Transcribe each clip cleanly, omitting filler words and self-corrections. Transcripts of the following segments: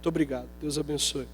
Muito obrigado, Deus abençoe.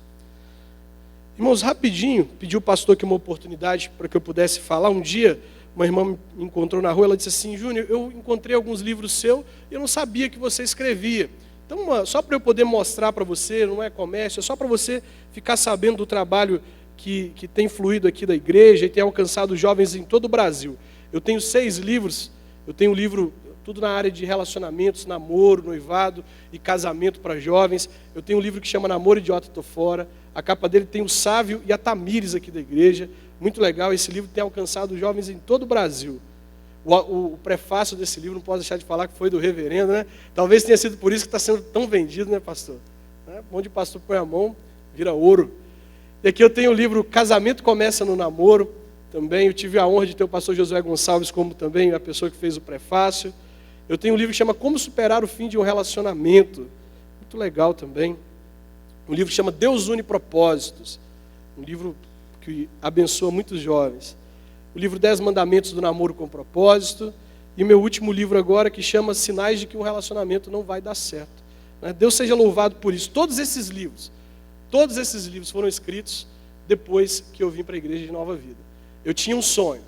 Irmãos, rapidinho, pedi o pastor aqui uma oportunidade para que eu pudesse falar. Um dia, uma irmã me encontrou na rua, ela disse assim: Júnior, eu encontrei alguns livros seus e eu não sabia que você escrevia. Então, só para eu poder mostrar para você, não é comércio, é só para você ficar sabendo do trabalho que tem fluído aqui da igreja e tem alcançado jovens em todo o Brasil. Eu tenho 6 livros, eu tenho um livro tudo na área de relacionamentos, namoro, noivado e casamento para jovens. Eu tenho um livro que chama Namoro Idiota Tô Fora. A capa dele tem o Sávio e a Tamires aqui da igreja. Muito legal, esse livro tem alcançado jovens em todo o Brasil. O prefácio desse livro, não posso deixar de falar que foi do reverendo, né? Talvez tenha sido por isso que está sendo tão vendido, né, pastor? Onde o pastor põe a mão, vira ouro. E aqui eu tenho o livro Casamento Começa no Namoro. Também eu tive a honra de ter o pastor Josué Gonçalves como também a pessoa que fez o prefácio. Eu tenho um livro que chama Como Superar o Fim de um Relacionamento. Muito legal também. Um livro que chama Deus Une Propósitos. Um livro que abençoa muitos jovens. O livro 10 Mandamentos do Namoro com Propósito. E o meu último livro agora que chama Sinais de que um Relacionamento não vai dar certo. Deus seja louvado por isso. Todos esses livros foram escritos depois que eu vim para a Igreja de Nova Vida. Eu tinha um sonho.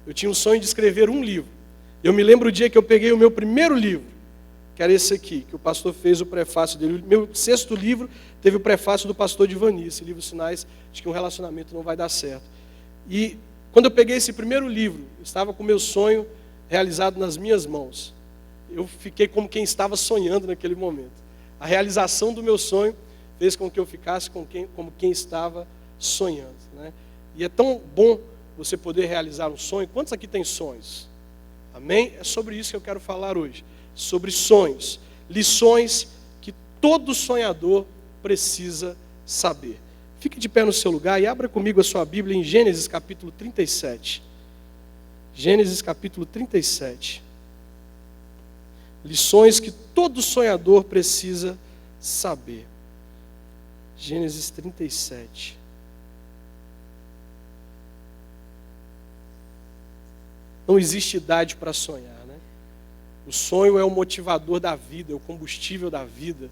Eu tinha um sonho de escrever um livro. Eu me lembro o dia que eu peguei o meu primeiro livro, que era esse aqui, que o pastor fez o prefácio dele. O meu 6º livro teve o prefácio do pastor Divani, esse livro Sinais de que um relacionamento não vai dar certo. E quando eu peguei esse primeiro livro, eu estava com o meu sonho realizado nas minhas mãos. Eu fiquei como quem estava sonhando naquele momento. A realização do meu sonho fez com que eu ficasse como quem estava sonhando, né? E é tão bom você poder realizar um sonho. Quantos aqui têm sonhos? Amém? É sobre isso que eu quero falar hoje. Sobre sonhos. Lições que todo sonhador precisa saber. Fique de pé no seu lugar e abra comigo a sua Bíblia em Gênesis capítulo 37. Gênesis capítulo 37. Lições que todo sonhador precisa saber. Gênesis 37. Não existe idade para sonhar, né? O sonho é o motivador da vida, é o combustível da vida.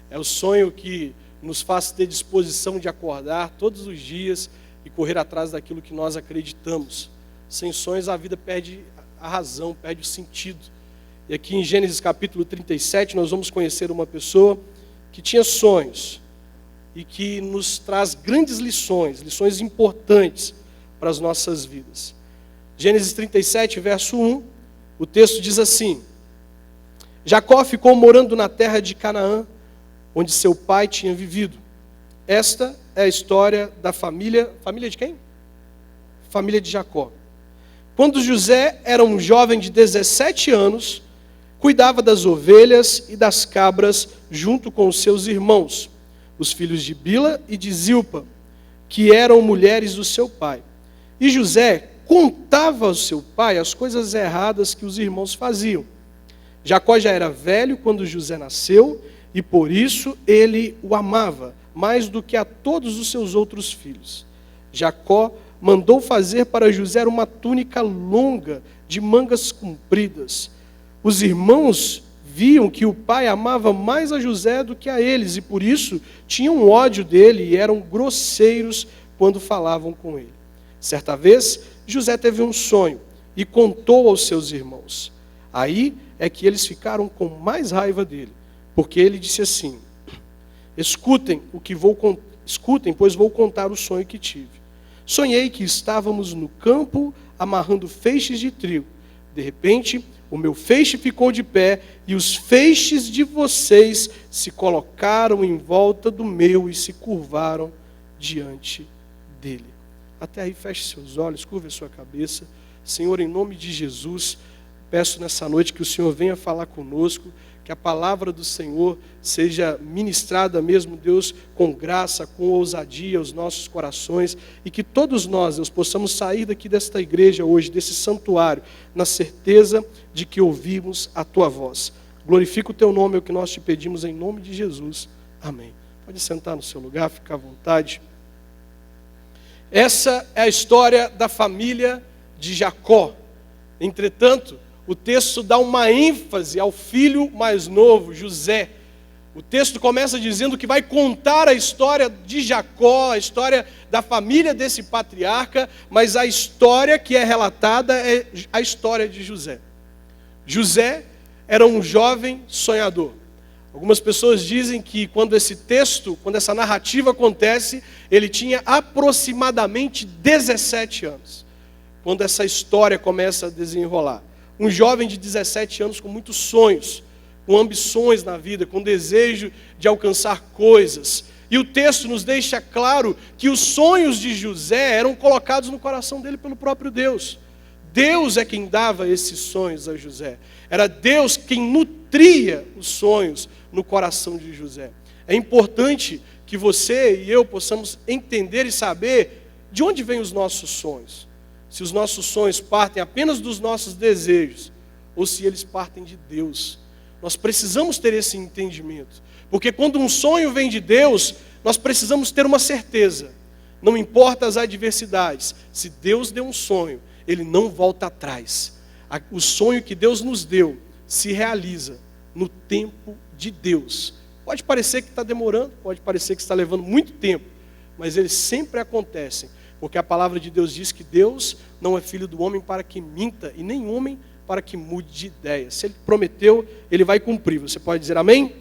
É o sonho que nos faz ter disposição de acordar todos os dias e correr atrás daquilo que nós acreditamos. Sem sonhos a vida perde a razão, perde o sentido. E aqui em Gênesis capítulo 37 nós vamos conhecer uma pessoa que tinha sonhos e que nos traz grandes lições, lições importantes para as nossas vidas. Gênesis 37, verso 1, o texto diz assim: Jacó ficou morando na terra de Canaã, onde seu pai tinha vivido. Esta é a história da família de quem? Família de Jacó. Quando José era um jovem de 17 anos, cuidava das ovelhas e das cabras junto com os seus irmãos, os filhos de Bila e de Zilpa, que eram mulheres do seu pai. E José contava ao seu pai as coisas erradas que os irmãos faziam. Jacó já era velho quando José nasceu, e por isso ele o amava, mais do que a todos os seus outros filhos. Jacó mandou fazer para José uma túnica longa, de mangas compridas. Os irmãos viam que o pai amava mais a José do que a eles, e por isso tinham ódio dele e eram grosseiros quando falavam com ele. Certa vez, José teve um sonho e contou aos seus irmãos. Aí é que eles ficaram com mais raiva dele, porque ele disse assim: Escutem, pois vou contar o sonho que tive. Sonhei que estávamos no campo amarrando feixes de trigo. De repente, o meu feixe ficou de pé e os feixes de vocês se colocaram em volta do meu e se curvaram diante dele. Até aí, feche seus olhos, curve a sua cabeça. Senhor, em nome de Jesus, peço nessa noite que o Senhor venha falar conosco, que a palavra do Senhor seja ministrada mesmo, Deus, com graça, com ousadia aos nossos corações, e que todos nós, Deus, possamos sair daqui desta igreja hoje, desse santuário, na certeza de que ouvimos a Tua voz. Glorifica o Teu nome, é o que nós te pedimos em nome de Jesus. Amém. Pode sentar no seu lugar, ficar à vontade. Essa é a história da família de Jacó. Entretanto, o texto dá uma ênfase ao filho mais novo, José. O texto começa dizendo que vai contar a história de Jacó, a história da família desse patriarca, mas a história que é relatada é a história de José. José era um jovem sonhador. Algumas pessoas dizem que quando essa narrativa acontece, ele tinha aproximadamente 17 anos. Quando essa história começa a desenrolar. Um jovem de 17 anos com muitos sonhos, com ambições na vida, com desejo de alcançar coisas. E o texto nos deixa claro que os sonhos de José eram colocados no coração dele pelo próprio Deus. Deus é quem dava esses sonhos a José. Era Deus quem nutria os sonhos no coração de José. É importante que você e eu possamos entender e saber de onde vêm os nossos sonhos. Se os nossos sonhos partem apenas dos nossos desejos, ou se eles partem de Deus. Nós precisamos ter esse entendimento. Porque quando um sonho vem de Deus, nós precisamos ter uma certeza. Não importa as adversidades, se Deus deu um sonho, Ele não volta atrás. O sonho que Deus nos deu se realiza no tempo de Deus. Pode parecer que está demorando, pode parecer que está levando muito tempo, mas eles sempre acontecem. Porque a palavra de Deus diz que Deus não é filho do homem para que minta, e nem homem para que mude de ideia. Se Ele prometeu, Ele vai cumprir. Você pode dizer amém?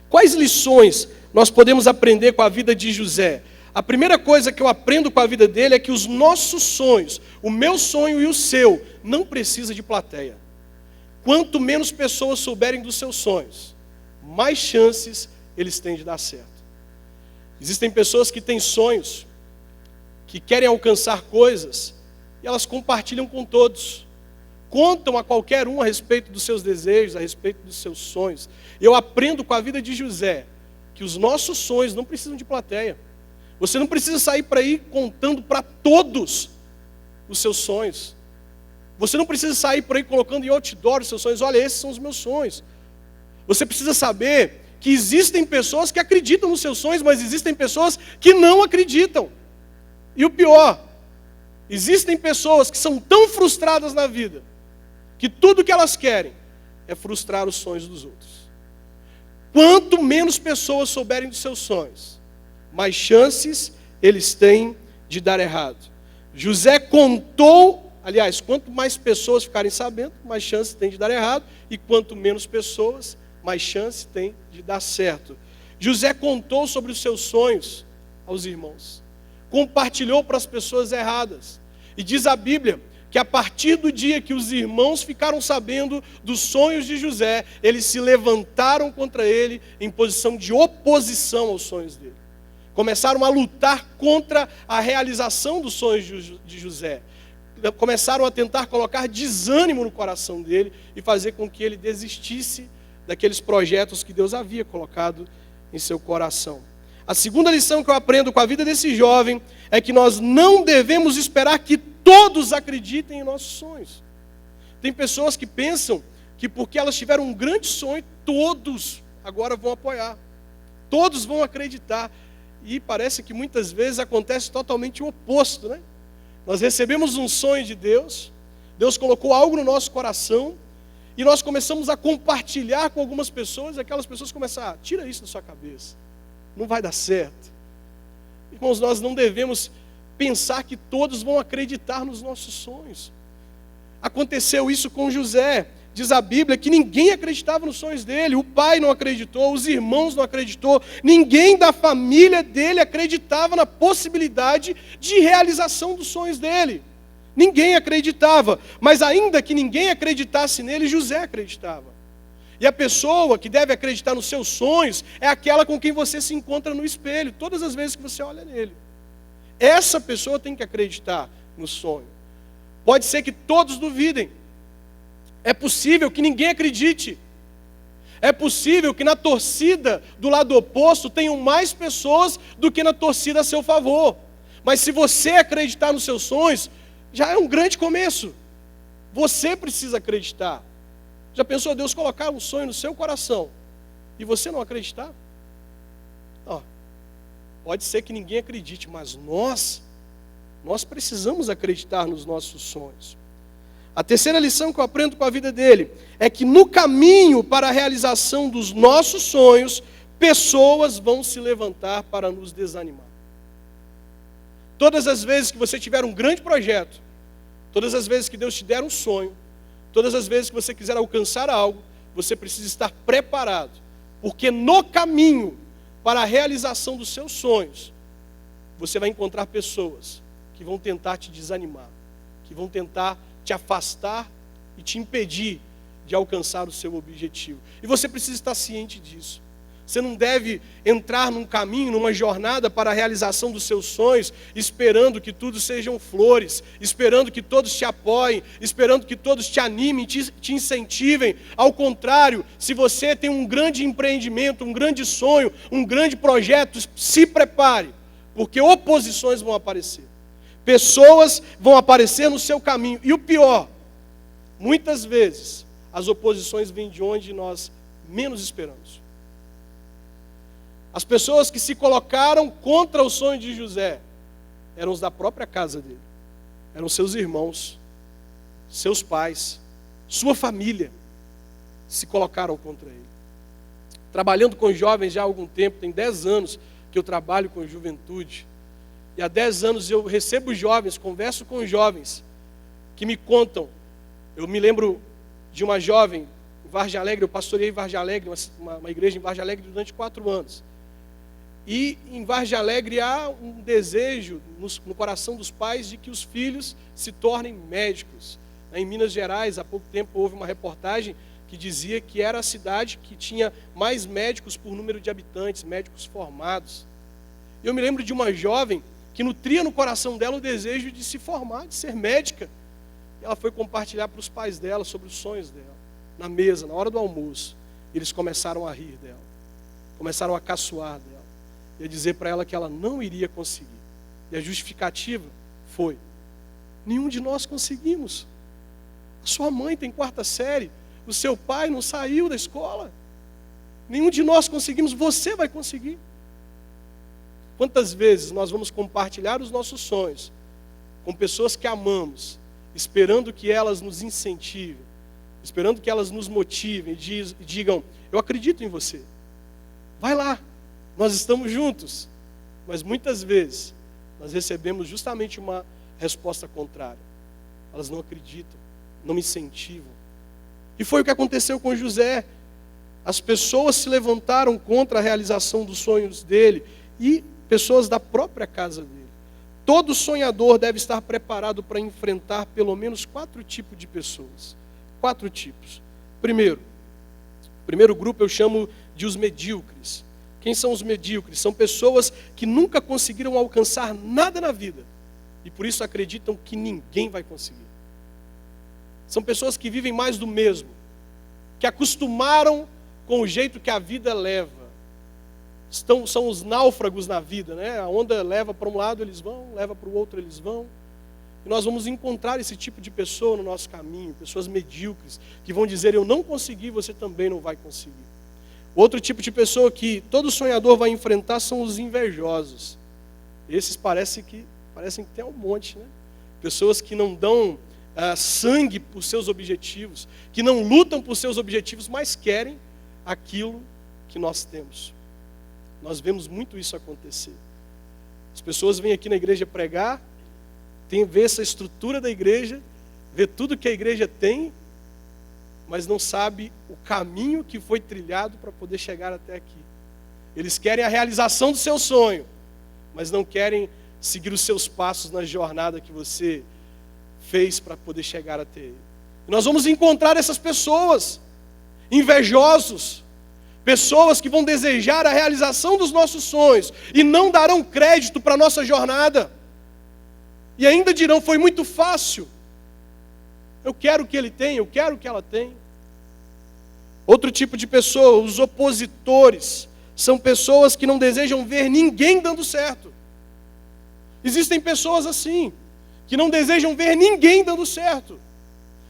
Quais lições nós podemos aprender com a vida de José? A primeira coisa que eu aprendo com a vida dele é que os nossos sonhos, o meu sonho e o seu, não precisa de plateia. Quanto menos pessoas souberem dos seus sonhos, mais chances eles têm de dar certo. Existem pessoas que têm sonhos, que querem alcançar coisas, e elas compartilham com todos. Contam a qualquer um a respeito dos seus desejos, a respeito dos seus sonhos. Eu aprendo com a vida de José que os nossos sonhos não precisam de plateia. Você não precisa sair para aí contando para todos os seus sonhos. Você não precisa sair por aí colocando em outdoor os seus sonhos. Olha, esses são os meus sonhos. Você precisa saber que existem pessoas que acreditam nos seus sonhos, mas existem pessoas que não acreditam. E o pior, existem pessoas que são tão frustradas na vida que tudo que elas querem é frustrar os sonhos dos outros. Quanto menos pessoas souberem dos seus sonhos, mais chances eles têm de dar errado. José contou, aliás, quanto mais pessoas ficarem sabendo, mais chances tem de dar errado, e quanto menos pessoas, mais chances tem de dar certo. José contou sobre os seus sonhos aos irmãos, compartilhou para as pessoas erradas, e diz a Bíblia que a partir do dia que os irmãos ficaram sabendo dos sonhos de José, eles se levantaram contra ele em posição de oposição aos sonhos dele. Começaram a lutar contra a realização dos sonhos de José. Começaram a tentar colocar desânimo no coração dele e fazer com que ele desistisse daqueles projetos que Deus havia colocado em seu coração. A segunda lição que eu aprendo com a vida desse jovem é que nós não devemos esperar que todos acreditem em nossos sonhos. Tem pessoas que pensam que porque elas tiveram um grande sonho, todos agora vão apoiar. Todos vão acreditar. E parece que muitas vezes acontece totalmente o oposto, né? Nós recebemos um sonho de Deus, Deus colocou algo no nosso coração, e nós começamos a compartilhar com algumas pessoas, e aquelas pessoas começam, tira isso da sua cabeça, não vai dar certo. Irmãos, nós não devemos pensar que todos vão acreditar nos nossos sonhos. Aconteceu isso com José. Diz a Bíblia que ninguém acreditava nos sonhos dele. O pai não acreditou, os irmãos não acreditou. Ninguém da família dele acreditava na possibilidade de realização dos sonhos dele. Ninguém acreditava. Mas ainda que ninguém acreditasse nele, José acreditava. E a pessoa que deve acreditar nos seus sonhos é aquela com quem você se encontra no espelho, todas as vezes que você olha nele. Essa pessoa tem que acreditar no sonho. Pode ser que todos duvidem. É possível que ninguém acredite. É possível que na torcida do lado oposto tenham mais pessoas do que na torcida a seu favor. Mas se você acreditar nos seus sonhos, já é um grande começo. Você precisa acreditar. Já pensou Deus colocar um sonho no seu coração e você não acreditar? Pode ser que ninguém acredite, mas nós precisamos acreditar nos nossos sonhos. A terceira lição que eu aprendo com a vida dele é que no caminho para a realização dos nossos sonhos, pessoas vão se levantar para nos desanimar. Todas as vezes que você tiver um grande projeto, todas as vezes que Deus te der um sonho, todas as vezes que você quiser alcançar algo, você precisa estar preparado, porque no caminho para a realização dos seus sonhos, você vai encontrar pessoas que vão tentar te desanimar, que vão tentar te afastar e te impedir de alcançar o seu objetivo. E você precisa estar ciente disso. Você não deve entrar num caminho, numa jornada para a realização dos seus sonhos, esperando que tudo sejam flores, esperando que todos te apoiem, esperando que todos te animem, te incentivem. Ao contrário, se você tem um grande empreendimento, um grande sonho, um grande projeto, se prepare, porque oposições vão aparecer. Pessoas vão aparecer no seu caminho. E o pior, muitas vezes, as oposições vêm de onde nós menos esperamos. As pessoas que se colocaram contra o sonho de José eram os da própria casa dele. Eram seus irmãos, seus pais, sua família se colocaram contra ele. Trabalhando com jovens já há algum tempo, tem 10 anos que eu trabalho com juventude. E há 10 anos eu recebo jovens, converso com jovens que me contam. Eu me lembro de uma jovem em Vargem Alegre, eu pastoreei em Vargem Alegre, uma igreja em Vargem Alegre durante 4 anos. E em Vargem Alegre há um desejo no coração dos pais de que os filhos se tornem médicos. Em Minas Gerais, há pouco tempo, houve uma reportagem que dizia que era a cidade que tinha mais médicos por número de habitantes, médicos formados. Eu me lembro de uma jovem que nutria no coração dela o desejo de se formar, de ser médica. E ela foi compartilhar para os pais dela sobre os sonhos dela, na mesa, na hora do almoço. Eles começaram a rir dela, começaram a caçoar dela, e a dizer para ela que ela não iria conseguir. E a justificativa foi: nenhum de nós conseguimos. A sua mãe tem 4ª série, o seu pai não saiu da escola. Nenhum de nós conseguimos, você vai conseguir. Quantas vezes nós vamos compartilhar os nossos sonhos com pessoas que amamos, esperando que elas nos incentivem, esperando que elas nos motivem e digam: eu acredito em você, vai lá, nós estamos juntos. Mas muitas vezes nós recebemos justamente uma resposta contrária. Elas não acreditam, não incentivam. E foi o que aconteceu com José. As pessoas se levantaram contra a realização dos sonhos dele, e pessoas da própria casa dele. Todo sonhador deve estar preparado para enfrentar pelo menos 4 tipos de pessoas. 4 tipos. Primeiro grupo eu chamo de os medíocres. Quem são os medíocres? São pessoas que nunca conseguiram alcançar nada na vida e por isso acreditam que ninguém vai conseguir. São pessoas que vivem mais do mesmo, que acostumaram com o jeito que a vida leva. São os náufragos na vida, né? A onda leva para um lado, eles vão, leva para o outro, eles vão. E nós vamos encontrar esse tipo de pessoa no nosso caminho, pessoas medíocres, que vão dizer: eu não consegui, você também não vai conseguir. Outro tipo de pessoa que todo sonhador vai enfrentar são os invejosos. Esses parecem que tem um monte, né? Pessoas que não dão sangue por seus objetivos, que não lutam por seus objetivos, mas querem aquilo que nós temos. Nós vemos muito isso acontecer. As pessoas vêm aqui na igreja pregar, vê essa estrutura da igreja, vê tudo que a igreja tem, mas não sabe o caminho que foi trilhado para poder chegar até aqui. Eles querem a realização do seu sonho, mas não querem seguir os seus passos na jornada que você fez para poder chegar até ele. E nós vamos encontrar essas pessoas, invejosos, pessoas que vão desejar a realização dos nossos sonhos e não darão crédito para a nossa jornada. E ainda dirão: foi muito fácil. Eu quero o que ele tem, eu quero o que ela tem. Outro tipo de pessoa, os opositores, são pessoas que não desejam ver ninguém dando certo. Existem pessoas assim, que não desejam ver ninguém dando certo.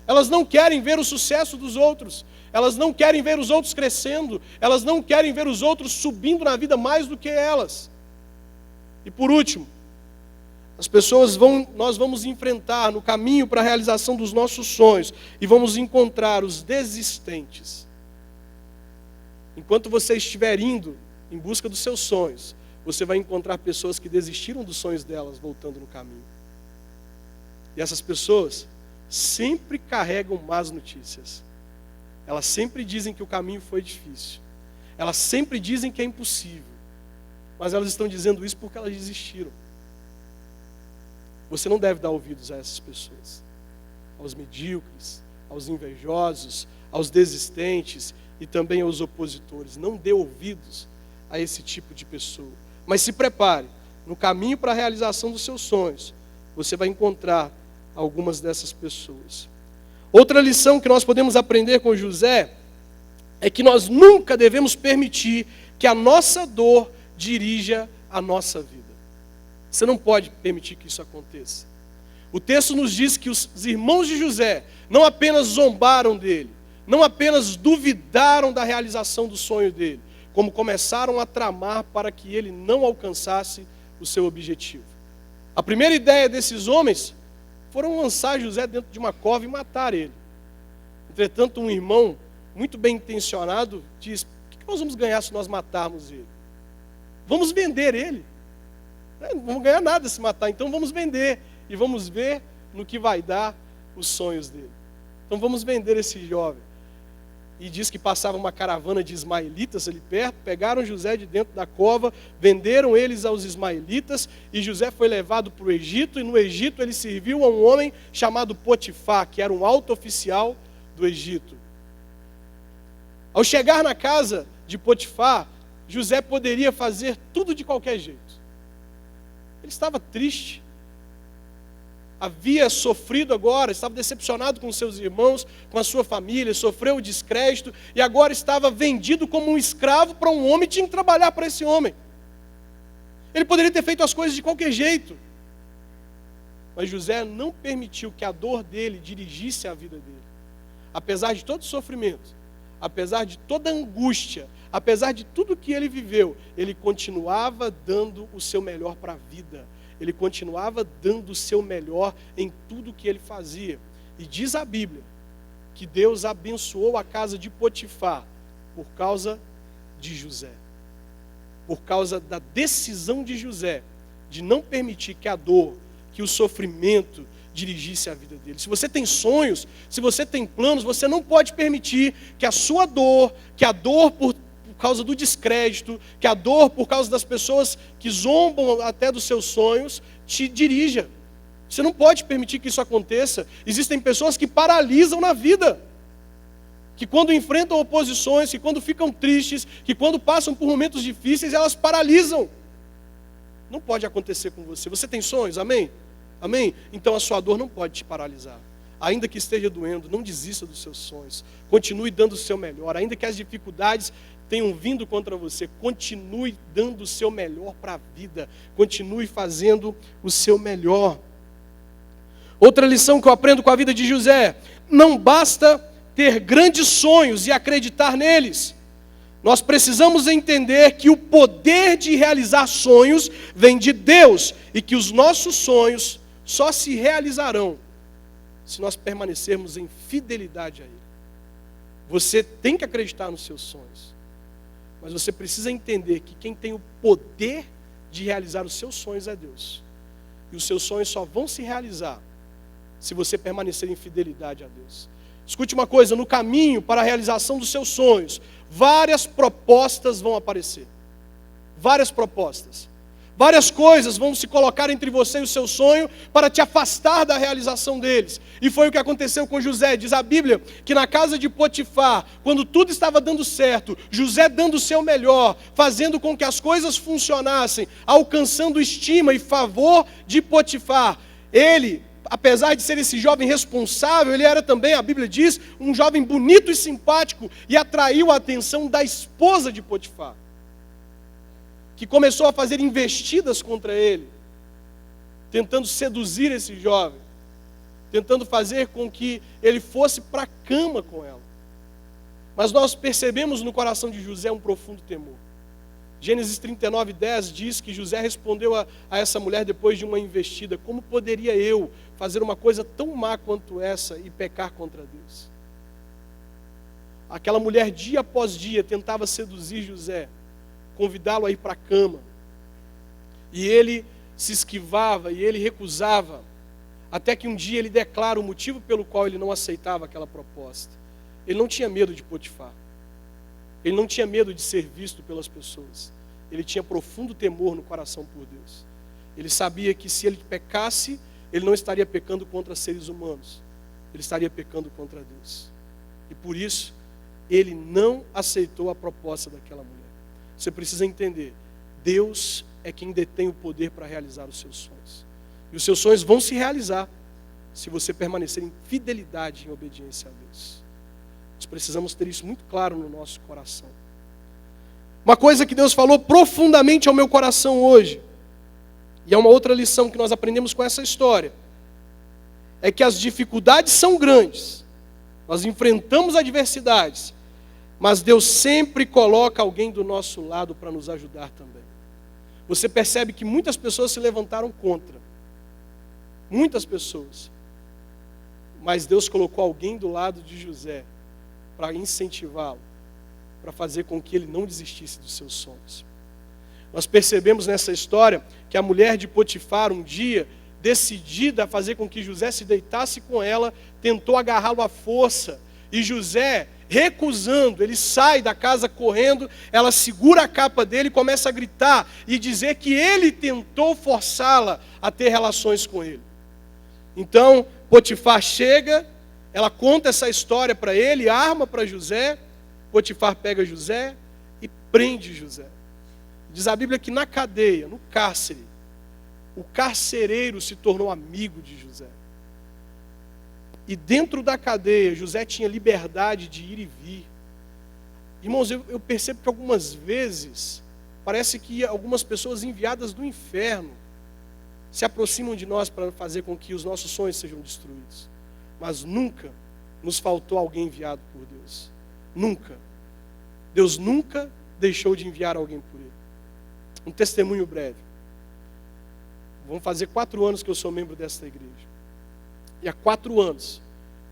Elas não querem ver o sucesso dos outros, elas não querem ver os outros crescendo, elas não querem ver os outros subindo na vida mais do que elas. E por último, Nós vamos enfrentar no caminho para a realização dos nossos sonhos e vamos encontrar os desistentes. Enquanto você estiver indo em busca dos seus sonhos, você vai encontrar pessoas que desistiram dos sonhos delas voltando no caminho. E essas pessoas sempre carregam más notícias. Elas sempre dizem que o caminho foi difícil. Elas sempre dizem que é impossível. Mas elas estão dizendo isso porque elas desistiram. Você não deve dar ouvidos a essas pessoas. Aos medíocres, aos invejosos, aos desistentes e também aos opositores. Não dê ouvidos a esse tipo de pessoa. Mas se prepare. No caminho para a realização dos seus sonhos, você vai encontrar algumas dessas pessoas. Outra lição que nós podemos aprender com José é que nós nunca devemos permitir que a nossa dor dirija a nossa vida. Você não pode permitir que isso aconteça. O texto nos diz que os irmãos de José não apenas zombaram dele, não apenas duvidaram da realização do sonho dele, como começaram a tramar para que ele não alcançasse o seu objetivo. A primeira ideia desses homens foram lançar José dentro de uma cova e matar ele. Entretanto, um irmão muito bem intencionado diz: o que nós vamos ganhar se nós matarmos ele? Vamos vender ele. Não vamos ganhar nada se matar, então vamos vender. E vamos ver no que vai dar os sonhos dele. Então vamos vender esse jovem. E diz que passava uma caravana de ismaelitas ali perto, pegaram José de dentro da cova, venderam eles aos ismaelitas, e José foi levado para o Egito, e no Egito ele serviu a um homem chamado Potifar, que era um alto oficial do Egito. Ao chegar na casa de Potifar, José poderia fazer tudo de qualquer jeito. Ele estava triste, havia sofrido agora, estava decepcionado com seus irmãos, com a sua família, sofreu o descrédito e agora estava vendido como um escravo para um homem e tinha que trabalhar para esse homem. Ele poderia ter feito as coisas de qualquer jeito, mas José não permitiu que a dor dele dirigisse a vida dele. Apesar de todo o sofrimento, apesar de toda a angústia, apesar de tudo que ele viveu, ele continuava dando o seu melhor para a vida. Ele continuava dando o seu melhor em tudo que ele fazia. E diz a Bíblia que Deus abençoou a casa de Potifar por causa de José. Por causa da decisão de José de não permitir que a dor, que o sofrimento dirigisse a vida dele. Se você tem sonhos, se você tem planos, você não pode permitir que a sua dor, que a dor por causa do descrédito, que a dor por causa das pessoas que zombam até dos seus sonhos, te dirija. Você não pode permitir que isso aconteça. Existem pessoas que paralisam na vida, que quando enfrentam oposições, que quando ficam tristes, que quando passam por momentos difíceis, elas paralisam. Não pode acontecer com você. Você tem sonhos, amém? Amém? Então a sua dor não pode te paralisar. Ainda que esteja doendo, não desista dos seus sonhos. Continue dando o seu melhor. Ainda que as dificuldades tenham vindo contra você, continue dando o seu melhor para a vida. Continue fazendo o seu melhor. Outra lição que eu aprendo com a vida de José: não basta ter grandes sonhos e acreditar neles. Nós precisamos entender que o poder de realizar sonhos vem de Deus e que os nossos sonhos só se realizarão se nós permanecermos em fidelidade a Ele. Você tem que acreditar nos seus sonhos, mas você precisa entender que quem tem o poder de realizar os seus sonhos é Deus. E os seus sonhos só vão se realizar se você permanecer em fidelidade a Deus. Escute uma coisa: no caminho para a realização dos seus sonhos, várias propostas vão aparecer. Várias propostas. Várias coisas vão se colocar entre você e o seu sonho para te afastar da realização deles. E foi o que aconteceu com José. Diz a Bíblia que na casa de Potifar, quando tudo estava dando certo, José dando o seu melhor, fazendo com que as coisas funcionassem, alcançando estima e favor de Potifar, ele, apesar de ser esse jovem responsável, ele era também, a Bíblia diz, um jovem bonito e simpático, e atraiu a atenção da esposa de Potifar, que começou a fazer investidas contra ele, tentando seduzir esse jovem, tentando fazer com que ele fosse para a cama com ela. Mas nós percebemos no coração de José um profundo temor. Gênesis 39:10 diz que José respondeu a essa mulher depois de uma investida: como poderia eu fazer uma coisa tão má quanto essa e pecar contra Deus? Aquela mulher dia após dia tentava seduzir José, convidá-lo a ir para a cama. E ele se esquivava e ele recusava, até que um dia ele declara o motivo pelo qual ele não aceitava aquela proposta. Ele não tinha medo de Potifar. Ele não tinha medo de ser visto pelas pessoas. Ele tinha profundo temor no coração por Deus. Ele sabia que se ele pecasse, ele não estaria pecando contra seres humanos. Ele estaria pecando contra Deus. E por isso, ele não aceitou a proposta daquela mulher. Você precisa entender, Deus é quem detém o poder para realizar os seus sonhos. E os seus sonhos vão se realizar se você permanecer em fidelidade e em obediência a Deus. Nós precisamos ter isso muito claro no nosso coração. Uma coisa que Deus falou profundamente ao meu coração hoje, e é uma outra lição que nós aprendemos com essa história, é que as dificuldades são grandes, nós enfrentamos adversidades, mas Deus sempre coloca alguém do nosso lado para nos ajudar também. Você percebe que muitas pessoas se levantaram contra, muitas pessoas, mas Deus colocou alguém do lado de José para incentivá-lo, para fazer com que ele não desistisse dos seus sonhos. Nós percebemos nessa história que a mulher de Potifar, um dia, decidida a fazer com que José se deitasse com ela, tentou agarrá-lo à força, e José, recusando, ele sai da casa correndo, ela segura a capa dele e começa a gritar e dizer que ele tentou forçá-la a ter relações com ele. Então, Potifar chega, ela conta essa história para ele, arma para José, Potifar pega José e prende José. Diz a Bíblia que na cadeia, no cárcere, o carcereiro se tornou amigo de José. E dentro da cadeia, José tinha liberdade de ir e vir. Irmãos, eu percebo que algumas vezes, parece que algumas pessoas enviadas do inferno se aproximam de nós para fazer com que os nossos sonhos sejam destruídos. Mas nunca nos faltou alguém enviado por Deus. Nunca. Deus nunca deixou de enviar alguém por ele. Um testemunho breve. Vão fazer 4 anos que eu sou membro desta igreja. E há 4 anos,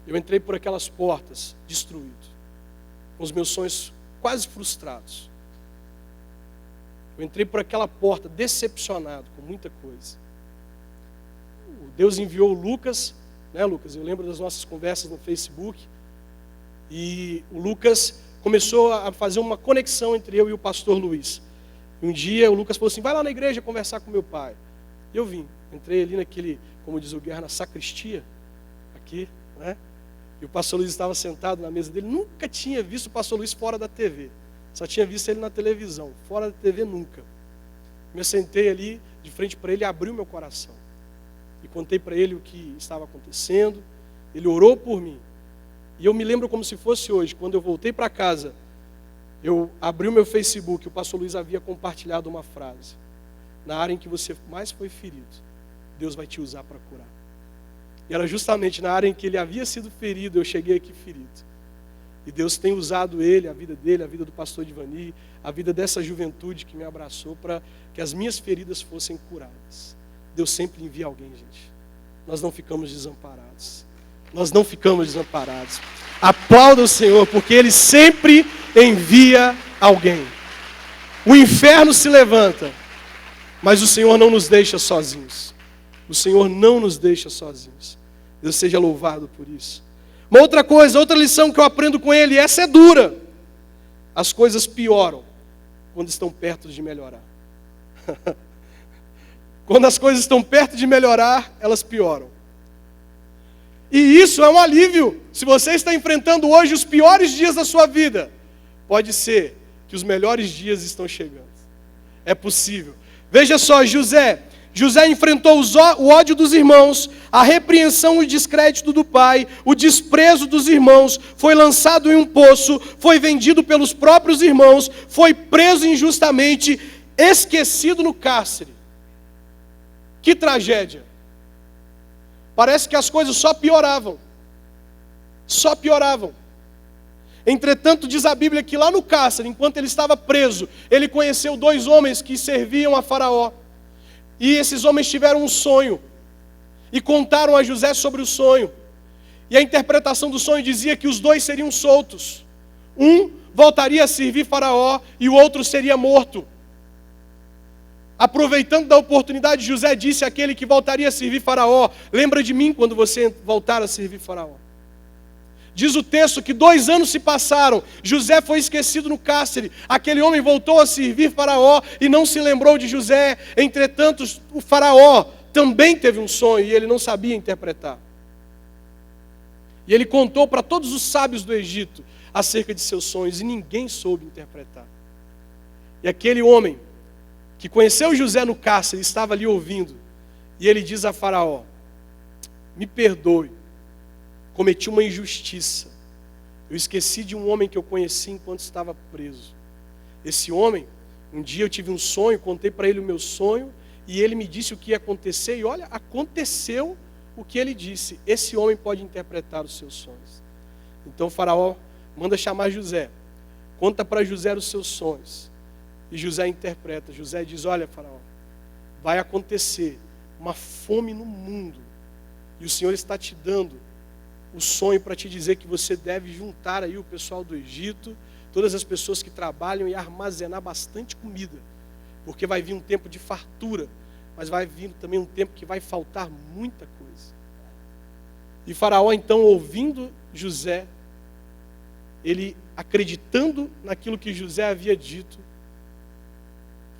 eu entrei por aquelas portas destruído, com os meus sonhos quase frustrados. Eu entrei por aquela porta decepcionado com muita coisa. Deus enviou o Lucas, né, Lucas? Eu lembro das nossas conversas no Facebook. E o Lucas começou a fazer uma conexão entre eu e o pastor Luiz. E um dia o Lucas falou assim: vai lá na igreja conversar com meu pai. E eu vim, entrei ali naquele, como diz o Guerra, na sacristia, aqui, né? E o pastor Luiz estava sentado na mesa dele. Nunca tinha visto o pastor Luiz fora da TV. Só tinha visto ele na televisão. Fora da TV, nunca. Me sentei ali, de frente para ele, e abri o meu coração. E contei para ele o que estava acontecendo. Ele orou por mim. E eu me lembro como se fosse hoje, quando eu voltei para casa, eu abri o meu Facebook, o pastor Luiz havia compartilhado uma frase: na área em que você mais foi ferido, Deus vai te usar para curar. E era justamente na área em que ele havia sido ferido, eu cheguei aqui ferido. E Deus tem usado ele, a vida dele, a vida do pastor Divani, a vida dessa juventude que me abraçou, para que as minhas feridas fossem curadas. Deus sempre envia alguém, gente. Nós não ficamos desamparados. Nós não ficamos desamparados. Aplauda o Senhor, porque Ele sempre envia alguém. O inferno se levanta, mas o Senhor não nos deixa sozinhos. O Senhor não nos deixa sozinhos. Deus seja louvado por isso. Uma outra coisa, outra lição que eu aprendo com ele, essa é dura. As coisas pioram quando estão perto de melhorar. Quando as coisas estão perto de melhorar, elas pioram. E isso é um alívio. Se você está enfrentando hoje os piores dias da sua vida, pode ser que os melhores dias estão chegando. É possível. Veja só, José enfrentou o ódio dos irmãos, a repreensão e o descrédito do pai, o desprezo dos irmãos, foi lançado em um poço, foi vendido pelos próprios irmãos, foi preso injustamente, esquecido no cárcere. Que tragédia! Parece que as coisas só pioravam. Só pioravam. Entretanto, diz a Bíblia que lá no cárcere, enquanto ele estava preso, ele conheceu 2 homens que serviam a Faraó. E esses homens tiveram um sonho e contaram a José sobre o sonho. E a interpretação do sonho dizia que os 2 seriam soltos. Um voltaria a servir Faraó e o outro seria morto. Aproveitando da oportunidade, José disse àquele que voltaria a servir Faraó: lembra de mim quando você voltar a servir Faraó. Diz o texto que 2 anos se passaram, José foi esquecido no cárcere, aquele homem voltou a servir Faraó e não se lembrou de José. Entretanto, o Faraó também teve um sonho e ele não sabia interpretar. E ele contou para todos os sábios do Egito acerca de seus sonhos e ninguém soube interpretar. E aquele homem que conheceu José no cárcere estava ali ouvindo, e ele diz a Faraó: me perdoe, cometi uma injustiça. Eu esqueci de um homem que eu conheci enquanto estava preso. Esse homem, um dia eu tive um sonho, contei para ele o meu sonho, e ele me disse o que ia acontecer, e olha, aconteceu o que ele disse. Esse homem pode interpretar os seus sonhos. Então o Faraó manda chamar José, conta para José os seus sonhos, e José interpreta. José diz: olha, Faraó, vai acontecer uma fome no mundo, e o Senhor está te dando o sonho para te dizer que você deve juntar aí o pessoal do Egito, todas as pessoas que trabalham, e armazenar bastante comida, porque vai vir um tempo de fartura, mas vai vir também um tempo que vai faltar muita coisa. E Faraó, então, ouvindo José, ele acreditando naquilo que José havia dito,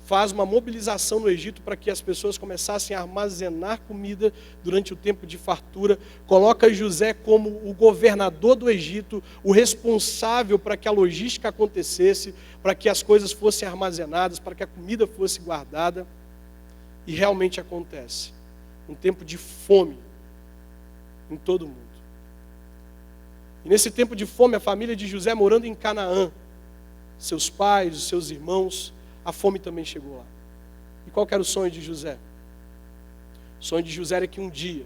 faz uma mobilização no Egito para que as pessoas começassem a armazenar comida durante o tempo de fartura, coloca José como o governador do Egito, o responsável para que a logística acontecesse, para que as coisas fossem armazenadas, para que a comida fosse guardada. E realmente acontece. Um tempo de fome em todo o mundo. E nesse tempo de fome, a família de José morando em Canaã, seus pais, os seus irmãos, a fome também chegou lá. E qual que era o sonho de José? O sonho de José era que um dia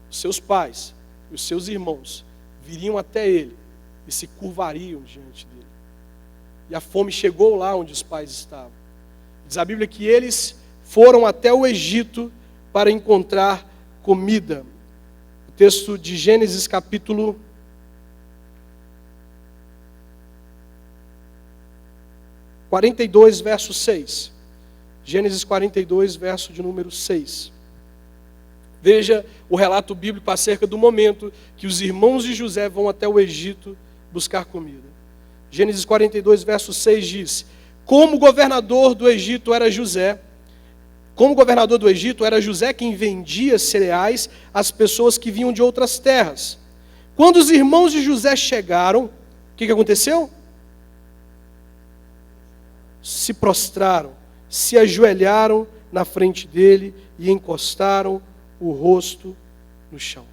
os seus pais e os seus irmãos viriam até ele e se curvariam diante dele. E a fome chegou lá onde os pais estavam. Diz a Bíblia que eles foram até o Egito para encontrar comida. O texto de Gênesis capítulo 42, verso 6. Gênesis 42, verso de número 6. Veja o relato bíblico acerca do momento que os irmãos de José vão até o Egito buscar comida. Gênesis 42, verso 6 diz: como governador do Egito era José quem vendia cereais às pessoas que vinham de outras terras. Quando os irmãos de José chegaram, o que aconteceu? Se prostraram, se ajoelharam na frente dele e encostaram o rosto no chão.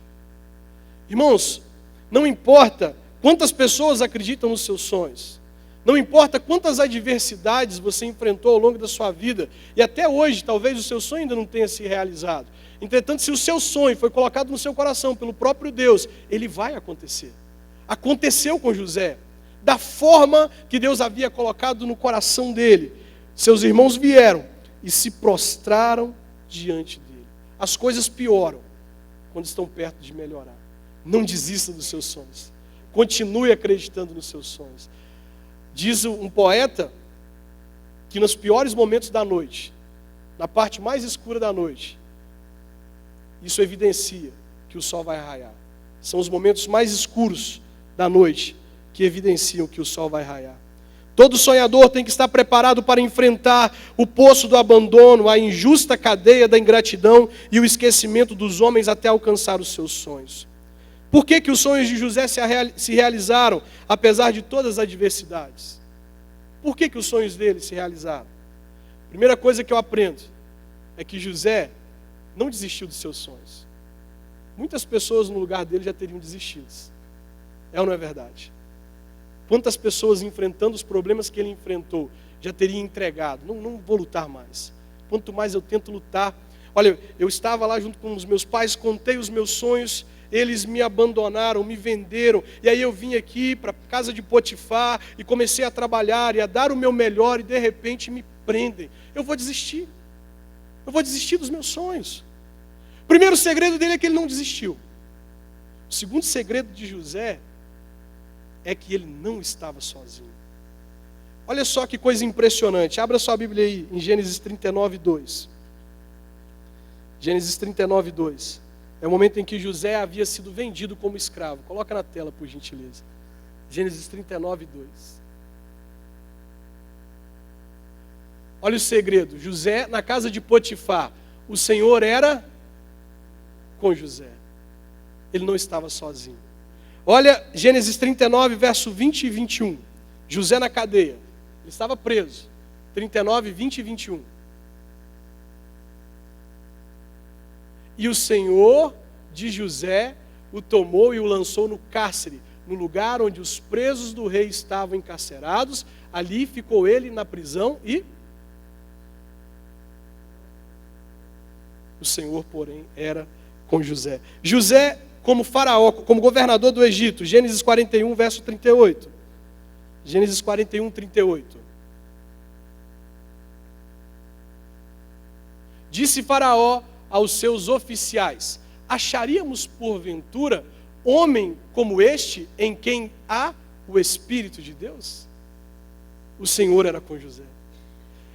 Irmãos, não importa quantas pessoas acreditam nos seus sonhos, não importa quantas adversidades você enfrentou ao longo da sua vida, e até hoje talvez o seu sonho ainda não tenha se realizado. Entretanto, se o seu sonho foi colocado no seu coração pelo próprio Deus, ele vai acontecer. Aconteceu com José, da forma que Deus havia colocado no coração dele. Seus irmãos vieram e se prostraram diante dele. As coisas pioram quando estão perto de melhorar. Não desista dos seus sonhos. Continue acreditando nos seus sonhos. Diz um poeta que nos piores momentos da noite, na parte mais escura da noite, isso evidencia que o sol vai raiar. São os momentos mais escuros da noite que evidenciam que o sol vai raiar. Todo sonhador tem que estar preparado para enfrentar o poço do abandono, a injusta cadeia da ingratidão e o esquecimento dos homens até alcançar os seus sonhos. Por que os sonhos de José se realizaram, apesar de todas as adversidades? Por que os sonhos dele se realizaram? Primeira coisa que eu aprendo é que José não desistiu dos seus sonhos. Muitas pessoas no lugar dele já teriam desistido. É ou não é verdade? Quantas pessoas enfrentando os problemas que ele enfrentou já teriam entregado? Não vou lutar mais. Quanto mais eu tento lutar. Olha, eu estava lá junto com os meus pais, contei os meus sonhos, eles me abandonaram, me venderam, e aí eu vim aqui para a casa de Potifar e comecei a trabalhar e a dar o meu melhor e de repente me prendem. Eu vou desistir dos meus sonhos. O primeiro segredo dele é que ele não desistiu. O segundo segredo de José é que ele não estava sozinho. Olha só que coisa impressionante. Abra sua Bíblia aí em Gênesis 39, 2. Gênesis 39, 2. É o momento em que José havia sido vendido como escravo. Coloca na tela, por gentileza. Gênesis 39, 2. Olha o segredo. José, na casa de Potifar, o Senhor era com José. Ele não estava sozinho. Olha Gênesis 39, verso 20 e 21. José na cadeia. Ele estava preso. 39, 20 e 21. E o Senhor de José o tomou e o lançou no cárcere, no lugar onde os presos do rei estavam encarcerados. Ali ficou ele na prisão e o Senhor, porém, era com José. José como faraó, como governador do Egito. Gênesis 41, verso 38. Gênesis 41, 38. Disse Faraó aos seus oficiais: acharíamos porventura homem como este em quem há o Espírito de Deus? O Senhor era com José.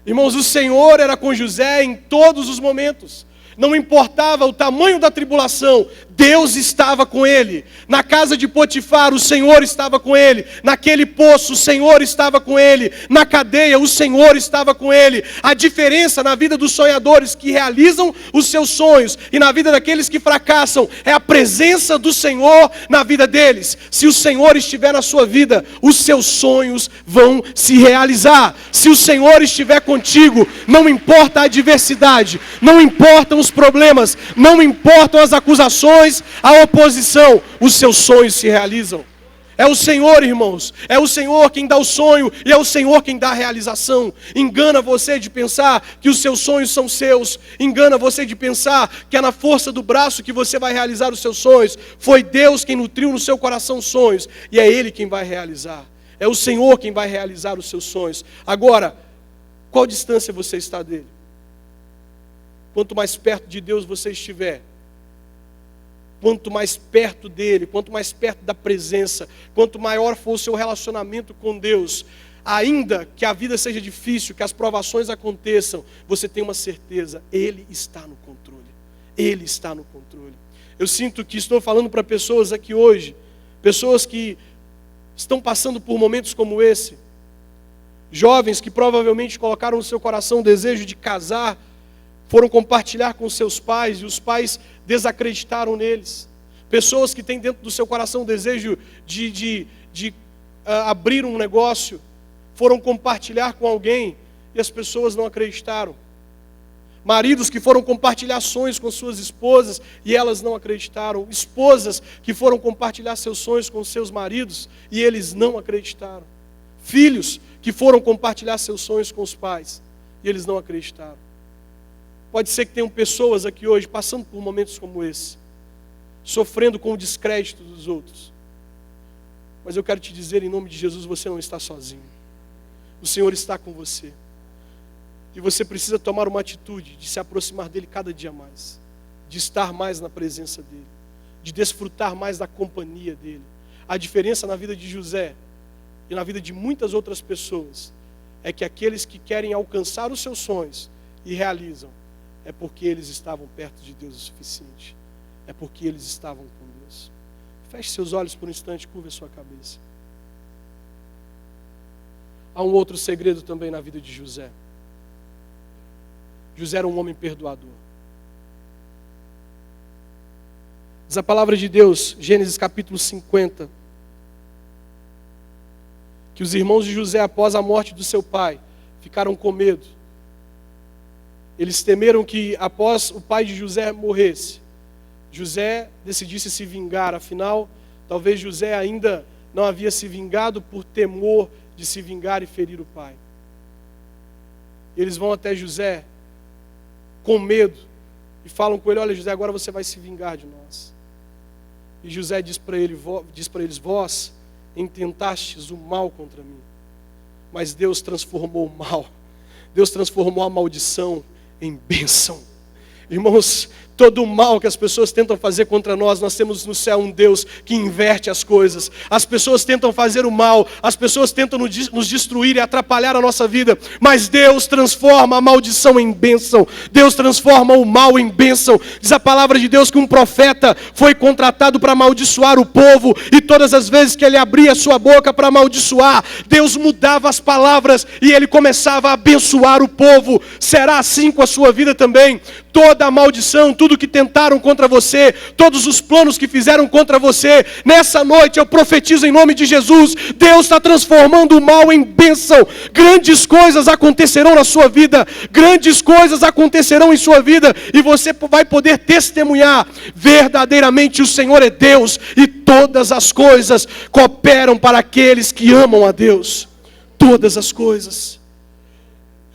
Irmãos, o Senhor era com José em todos os momentos. Não importava o tamanho da tribulação, Deus estava com ele. Na casa de Potifar, o Senhor estava com ele. Naquele poço, o Senhor estava com ele. Na cadeia, o Senhor estava com ele. A diferença na vida dos sonhadores que realizam os seus sonhos e na vida daqueles que fracassam é a presença do Senhor na vida deles. Se o Senhor estiver na sua vida, os seus sonhos vão se realizar. Se o Senhor estiver contigo, não importa a adversidade, não importam os problemas, não importam as acusações, a oposição, os seus sonhos se realizam. É o Senhor, irmãos, é o Senhor quem dá o sonho e é o Senhor quem dá a realização. Engana você de pensar que os seus sonhos são seus, engana você de pensar que é na força do braço que você vai realizar os seus sonhos. Foi Deus quem nutriu no seu coração sonhos e é Ele quem vai realizar. É o Senhor quem vai realizar os seus sonhos. Agora, qual distância você está dele? Quanto mais perto de Deus você estiver, quanto mais perto dele, quanto mais perto da presença, quanto maior for o seu relacionamento com Deus, ainda que a vida seja difícil, que as provações aconteçam, você tem uma certeza: Ele está no controle. Ele está no controle. Eu sinto que estou falando para pessoas aqui hoje, pessoas que estão passando por momentos como esse, jovens que provavelmente colocaram no seu coração o desejo de casar, foram compartilhar com seus pais e os pais desacreditaram neles. Pessoas que têm dentro do seu coração o desejo de abrir um negócio, foram compartilhar com alguém e as pessoas não acreditaram. Maridos que foram compartilhar sonhos com suas esposas e elas não acreditaram. Esposas que foram compartilhar seus sonhos com seus maridos e eles não acreditaram. Filhos que foram compartilhar seus sonhos com os pais e eles não acreditaram. Pode ser que tenham pessoas aqui hoje passando por momentos como esse, sofrendo com o descrédito dos outros. Mas eu quero te dizer, em nome de Jesus, você não está sozinho. O Senhor está com você. E você precisa tomar uma atitude de se aproximar dEle cada dia mais, de estar mais na presença dEle, de desfrutar mais da companhia dEle. A diferença na vida de José e na vida de muitas outras pessoas é que aqueles que querem alcançar os seus sonhos e realizam, é porque eles estavam perto de Deus o suficiente. É porque eles estavam com Deus. Feche seus olhos por um instante, curva a sua cabeça. Há um outro segredo também na vida de José. José era um homem perdoador. Diz a palavra de Deus, Gênesis capítulo 50, que os irmãos de José, após a morte do seu pai, ficaram com medo. Eles temeram que após o pai de José morresse, José decidisse se vingar. Afinal, talvez José ainda não havia se vingado por temor de se vingar e ferir o pai. Eles vão até José com medo e falam com ele: olha, José, agora você vai se vingar de nós. E José diz para eles: vós intentastes o mal contra mim, mas Deus transformou o mal, Deus transformou a maldição em bênção. Irmãos, todo o mal que as pessoas tentam fazer contra nós, nós temos no céu um Deus que inverte as coisas. As pessoas tentam fazer o mal, as pessoas tentam nos destruir e atrapalhar a nossa vida, mas Deus transforma a maldição em bênção. Deus transforma o mal em bênção. Diz a palavra de Deus que um profeta foi contratado para amaldiçoar o povo, e todas as vezes que ele abria a sua boca para amaldiçoar, Deus mudava as palavras e ele começava a abençoar o povo. Será assim com a sua vida também. Toda a maldição, tudo que tentaram contra você, todos os planos que fizeram contra você, nessa noite eu profetizo em nome de Jesus, Deus está transformando o mal em bênção. Grandes coisas acontecerão na sua vida, grandes coisas acontecerão em sua vida, e você vai poder testemunhar, verdadeiramente o Senhor é Deus, e todas as coisas cooperam para aqueles que amam a Deus. Todas as coisas.